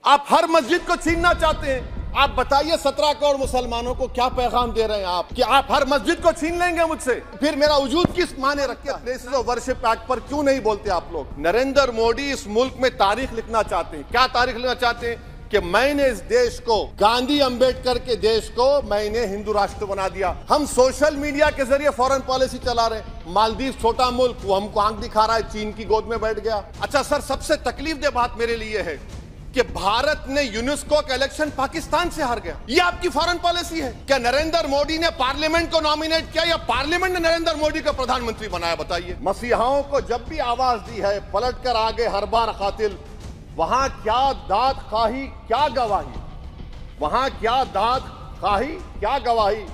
आप हर मस्जिद को छीनना चाहते हैं। आप बताइए 17 करोड़ मुसलमानों को क्या पैगाम दे रहे हैं आप कि आप हर मस्जिद को छीन लेंगे मुझसे, फिर मेरा वजूद किस माने रखते हैं? प्लेसेस ऑफ वर्शिप एक्ट पर क्यों नहीं बोलते आप लोग? नरेंद्र मोदी इस मुल्क में तारीख लिखना चाहते हैं। क्या तारीख लिखना चाहते हैं? कि मैंने इस देश को, गांधी अंबेडकर के देश को मैंने हिंदू राष्ट्र बना दिया। हम सोशल मीडिया के जरिए फॉरेन पॉलिसी चला रहे हैं। मालदीव छोटा मुल्क, वो हमको आंख दिखा रहा है, चीन की गोद में बैठ गया। अच्छा सर, सबसे तकलीफ दे बात मेरे लिए है कि भारत ने यूनेस्को का इलेक्शन पाकिस्तान से हार गया। ये आपकी फॉरेन पॉलिसी है क्या? नरेंद्र मोदी ने पार्लियामेंट को नॉमिनेट किया या पार्लियामेंट ने नरेंद्र मोदी को प्रधानमंत्री बनाया? बताइए। मसीहाओं को जब भी आवाज दी है पलट कर आगे हर बार कातिल, वहां क्या दाद खाही क्या गवाही, वहां क्या दाद खाही क्या गवाही,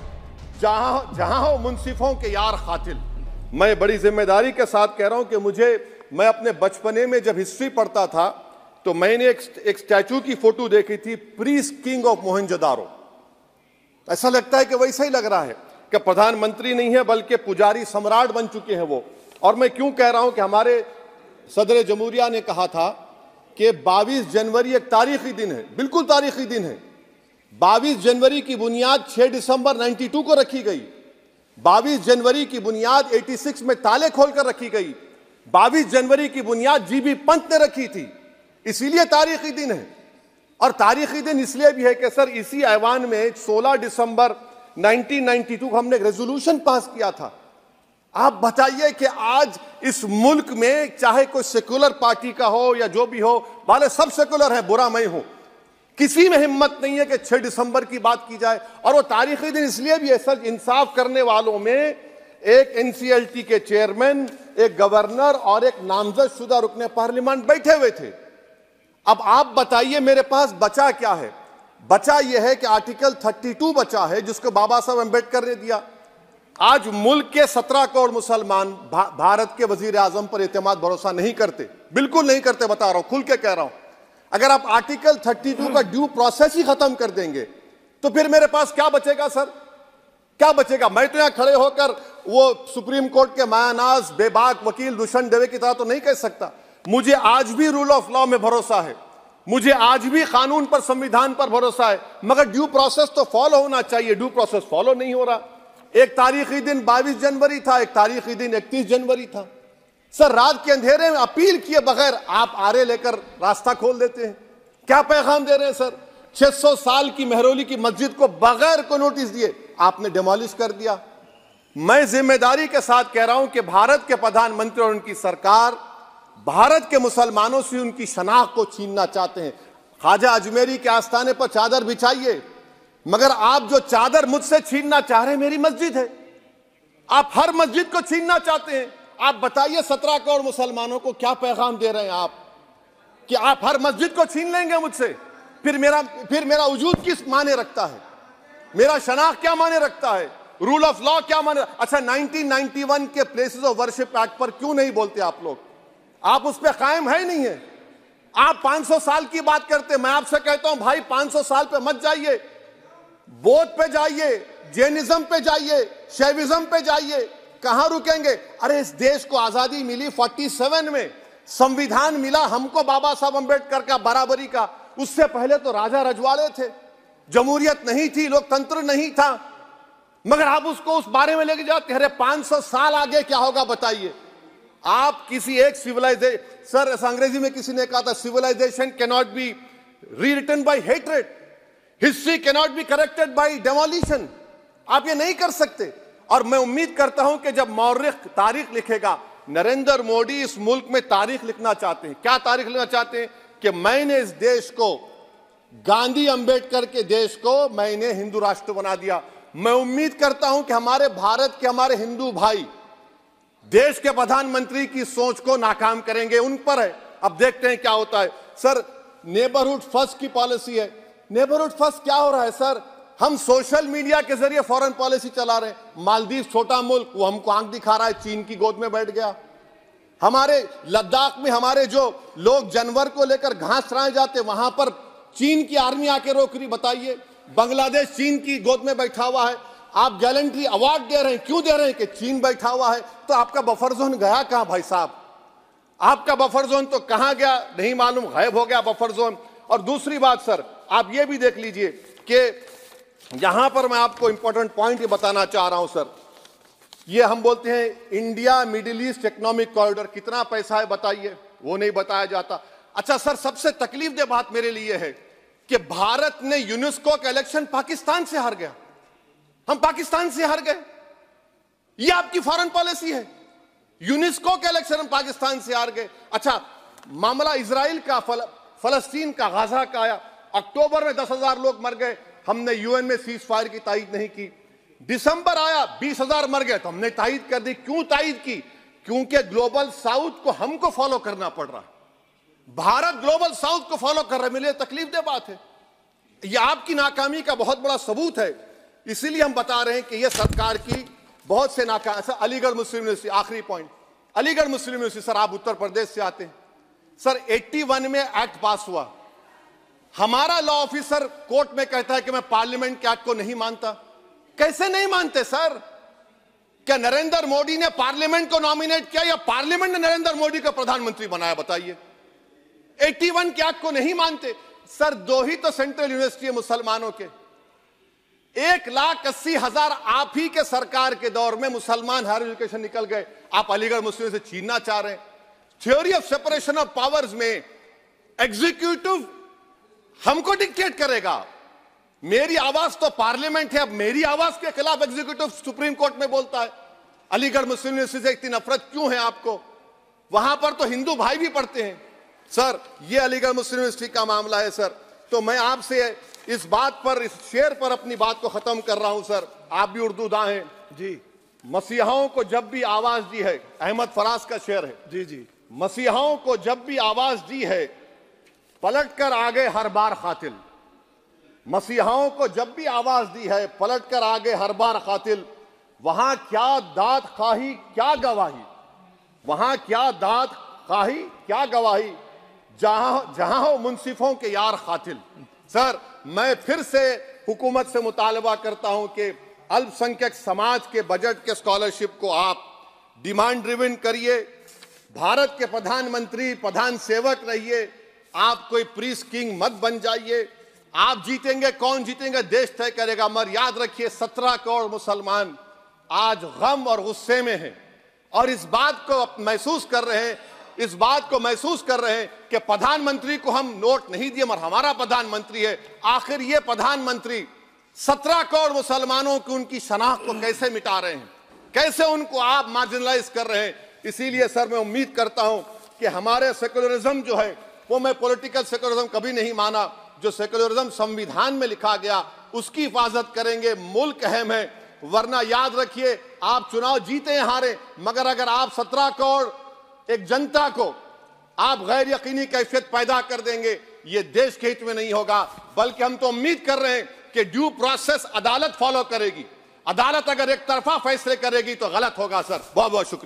जहां हो मुंसिफों के यार कातिल। मैं बड़ी जिम्मेदारी के साथ कह रहा हूं कि मैं अपने बचपने में जब हिस्ट्री पढ़ता था तो मैंने एक स्टैचू की फोटो देखी थी, प्रीस्ट किंग ऑफ मोहनजोदारो। ऐसा लगता है कि वैसा ही लग रहा है कि प्रधानमंत्री नहीं है बल्कि पुजारी सम्राट बन चुके हैं वो। और मैं क्यों कह रहा हूं कि हमारे सदर जमहूरिया ने कहा था कि 22 जनवरी एक तारीखी दिन है, बिल्कुल तारीखी दिन है। 22 जनवरी की बुनियाद 6 दिसंबर 92 को रखी गई। 22 जनवरी की बुनियाद 86 में ताले खोलकर रखी गई। 22 जनवरी की बुनियाद जीबी पंत ने रखी थी, इसीलिए तारीखी दिन है। और तारीखी दिन इसलिए भी है कि सर इसी ऐवान में 16 दिसंबर 1992 को हमने एक रेजोल्यूशन पास किया था। आप बताइए कि आज इस मुल्क में चाहे कोई सेकुलर पार्टी का हो या जो भी हो, वाले सब सेकुलर है, बुरा मैं हूं, किसी में हिम्मत नहीं है कि 6 दिसंबर की बात की जाए। और वो तारीखी दिन इसलिए भी है सर, इंसाफ करने वालों में एक एनसीएलटी के चेयरमैन, एक गवर्नर और एक नामजद शुदा रुकने पार्लियामेंट बैठे हुए थे। अब आप बताइए मेरे पास बचा क्या है? बचा यह है कि आर्टिकल 32 बचा है जिसको बाबा साहब अम्बेडकर ने दिया। आज मुल्क के 17 करोड़ मुसलमान भारत के वजीर आजम पर एतमाद भरोसा नहीं करते, बिल्कुल नहीं करते, बता रहा हूं, खुल के कह रहा हूं। अगर आप आर्टिकल 32 का ड्यू प्रोसेस ही खत्म कर देंगे तो फिर मेरे पास क्या बचेगा सर? क्या बचेगा? मैं तो यहां खड़े होकर वो सुप्रीम कोर्ट के मायानाज बेबाक वकील दुष्यंत दवे की तरह तो नहीं कह सकता। मुझे आज भी रूल ऑफ लॉ में भरोसा है, मुझे आज भी कानून पर, संविधान पर भरोसा है, मगर ड्यू प्रोसेस तो फॉलो होना चाहिए। ड्यू प्रोसेस फॉलो नहीं हो रहा। एक तारीखी दिन 22 जनवरी था, एक तारीखी दिन 31 जनवरी था। सर रात के अंधेरे में अपील किए बगैर आप आरे लेकर रास्ता खोल देते हैं। क्या पैगाम दे रहे हैं सर? 600 साल की मेहरौली की मस्जिद को बगैर को नोटिस दिए आपने डिमोलिश कर दिया। मैं जिम्मेदारी के साथ कह रहा हूं कि भारत के प्रधानमंत्री और उनकी सरकार भारत के मुसलमानों से उनकी शनाख्त को छीनना चाहते हैं। ख्वाजा अजमेरी के आस्थाने पर चादर बिछाइए, मगर आप जो चादर मुझसे छीनना चाह रहे हैं मेरी मस्जिद है। आप हर मस्जिद को छीनना चाहते हैं। आप बताइए 17 करोड़ मुसलमानों को क्या पैगाम दे रहे हैं आप कि आप हर मस्जिद को छीन लेंगे मुझसे, फिर मेरा वजूद किस माने रखता है? मेरा शनाख्त क्या माने रखता है? रूल ऑफ लॉ क्या माने? अच्छा 1991 के प्लेसेस ऑफ वर्शिप एक्ट पर क्यों नहीं बोलते आप लोग? आप उस पर कायम है नहीं है। आप 500 साल की बात करते, मैं आपसे कहता हूं भाई 500 साल पे मत जाइए, बौद्ध पे जाइए, जैनिज्म पे जाइए, शैविज्म पे जाइए, कहां रुकेंगे? अरे इस देश को आजादी मिली 47 में, संविधान मिला हमको बाबा साहब अम्बेडकर का बराबरी का। उससे पहले तो राजा रजवाड़े थे, जमहूरियत नहीं थी, लोकतंत्र नहीं था, मगर आप उसको उस बारे में लेके जाते। अरे 500 साल आगे क्या होगा बताइए? आप किसी एक सिविलाइजेशन, सर अंग्रेजी में किसी ने कहा था civilisation can not be rewritten by hatred, history can not be corrected by demolition. आप ये नहीं कर सकते। और मैं उम्मीद करता हूं कि जब मौर्रिख तारीख लिखेगा, नरेंद्र मोदी इस मुल्क में तारीख लिखना चाहते हैं। क्या तारीख लिखना चाहते हैं? कि मैंने इस देश को, गांधी अंबेडकर के देश को मैंने हिंदू राष्ट्र बना दिया। मैं उम्मीद करता हूं कि हमारे भारत के हमारे हिंदू भाई देश के प्रधानमंत्री की सोच को नाकाम करेंगे। उन पर है, अब देखते हैं क्या होता है। सर नेबरहुड फर्स्ट की पॉलिसी है। नेबरहुड फर्स्ट क्या हो रहा है सर? हम सोशल मीडिया के जरिए फॉरेन पॉलिसी चला रहे हैं। मालदीव छोटा मुल्क, वो हमको आंख दिखा रहा है, चीन की गोद में बैठ गया। हमारे लद्दाख में हमारे जो लोग जानवर को लेकर घास चराए जाते, वहां पर चीन की आर्मी आके रोक रही। बताइए, बांग्लादेश चीन की गोद में बैठा हुआ है। आप गैलेंट्री अवार्ड दे रहे हैं, क्यों दे रहे हैं? कि चीन बैठा हुआ है। तो आपका बफर जोन गया कहां भाई साहब? आपका बफर जोन तो कहां गया नहीं मालूम, गायब हो गया बफर जोन। और दूसरी बात सर, आप ये भी देख लीजिए कि यहां पर मैं आपको इंपॉर्टेंट पॉइंट ये बताना चाह रहा हूं सर। ये हम बोलते हैं India middle east economic corridor, कितना पैसा है बताइए, वो नहीं बताया जाता। अच्छा सर, सबसे तकलीफ दे बात मेरे लिए है कि भारत ने यूनेस्को का इलेक्शन पाकिस्तान से हार गया। हम पाकिस्तान से हार गए, ये आपकी फॉरेन पॉलिसी है। यूनेस्को के इलेक्शन हम पाकिस्तान से हार गए। अच्छा, मामला इजराइल का, फलस्तीन का, गाजा का आया, अक्टूबर में 10,000 लोग मर गए, हमने यूएन में सीज फायर की तायीद नहीं की। दिसंबर आया, 20,000 मर गए, तो हमने तायीद कर दी। क्यों तायीद की? क्योंकि ग्लोबल साउथ को हमको फॉलो करना पड़ रहा है। भारत ग्लोबल साउथ को फॉलो कर रहा है। मेरे लिए तकलीफ दे बात है, यह आपकी नाकामी का बहुत बड़ा सबूत है। इसीलिए हम बता रहे हैं कि यह सरकार की बहुत से नाकाम। सर, अलीगढ़ मुस्लिम यूनिवर्सिटी, आखिरी पॉइंट, अलीगढ़ मुस्लिम यूनिवर्सिटी, सर आप उत्तर प्रदेश से आते हैं सर, 81 में एक्ट पास हुआ। हमारा लॉ ऑफिसर कोर्ट में कहता है कि मैं पार्लियामेंट के एक्ट को नहीं मानता। कैसे नहीं मानते सर? क्या नरेंद्र मोदी ने पार्लियामेंट को नॉमिनेट किया या पार्लियामेंट ने नरेंद्र मोदी को प्रधानमंत्री बनाया? बताइए। 81 के एक्ट को नहीं मानते सर। 2 ही तो सेंट्रल यूनिवर्सिटी है मुसलमानों के, 1,80,000 आप ही के सरकार के दौर में मुसलमान हायर एजुकेशन निकल गए। आप अलीगढ़ मुस्लिम से छीनना चाह रहे हैं। Theory of separation of powers में एग्जीक्यूटिव हमको डिक्टेट करेगा। मेरी आवाज तो पार्लियामेंट है, अब मेरी आवाज के खिलाफ एग्जीक्यूटिव सुप्रीम कोर्ट में बोलता है। अलीगढ़ मुस्लिम यूनिवर्सिटी से इतनी नफरत क्यों है आपको? वहां पर तो हिंदू भाई भी पढ़ते हैं सर। ये अलीगढ़ मुस्लिम यूनिवर्सिटी का मामला है सर। तो मैं आपसे इस बात पर, इस शेर पर अपनी बात को खत्म कर रहा हूं सर। आप भी उर्दू दां हैं जी। मसीहाओं को जब भी आवाज दी है, अहमद फराज का शेर है जी जी, मसीहाओं को जब भी आवाज दी है, पलट कर आ गए हर बार कातिल। मसीहाओं को जब भी आवाज दी है, पलट कर आ गए हर बार कातिल। वहां क्या दाद खाही क्या गवाही, वहां क्या दाद खाही क्या गवाही, जहां हो मुंसिफों के यार कातिल। सर, मैं फिर से हुकूमत से मुतालबा करता हूं कि अल्पसंख्यक समाज के बजट के स्कॉलरशिप को आप डिमांड ड्रिवन करिए। भारत के प्रधानमंत्री प्रधान सेवक रहिए। आप कोई प्रीस किंग मत बन जाइए। आप जीतेंगे, कौन जीतेंगे देश तय करेगा। मगर याद रखिए, 17 करोड़ मुसलमान आज गम और गुस्से में हैं और इस बात को महसूस कर रहे हैं, इस बात को महसूस कर रहे हैं कि प्रधानमंत्री को हम नोट नहीं दिए मगर हमारा प्रधानमंत्री है। आखिर ये प्रधानमंत्री 17 करोड़ मुसलमानों की उनकी शनाख्त को कैसे मिटा रहे हैं, कैसे उनको आप मार्जिनलाइज कर रहे हैं। इसीलिए सर, मैं उम्मीद करता हूं कि हमारे सेकुलरिज्म जो है, वो मैं पॉलिटिकल सेकुलरिज्म कभी नहीं माना। जो सेकुलरिज्म संविधान में लिखा गया उसकी हिफाजत करेंगे। मुल्क अहम है, वरना याद रखिए, आप चुनाव जीते हैं हारे, मगर अगर आप 17 करोड़ एक जनता को आप गैर यकीनी कैफियत पैदा कर देंगे, ये देश के हित में नहीं होगा। बल्कि हम तो उम्मीद कर रहे हैं कि ड्यू प्रोसेस अदालत फॉलो करेगी। अदालत अगर एक तरफा फैसले करेगी तो गलत होगा सर। बहुत बहुत शुक्रिया।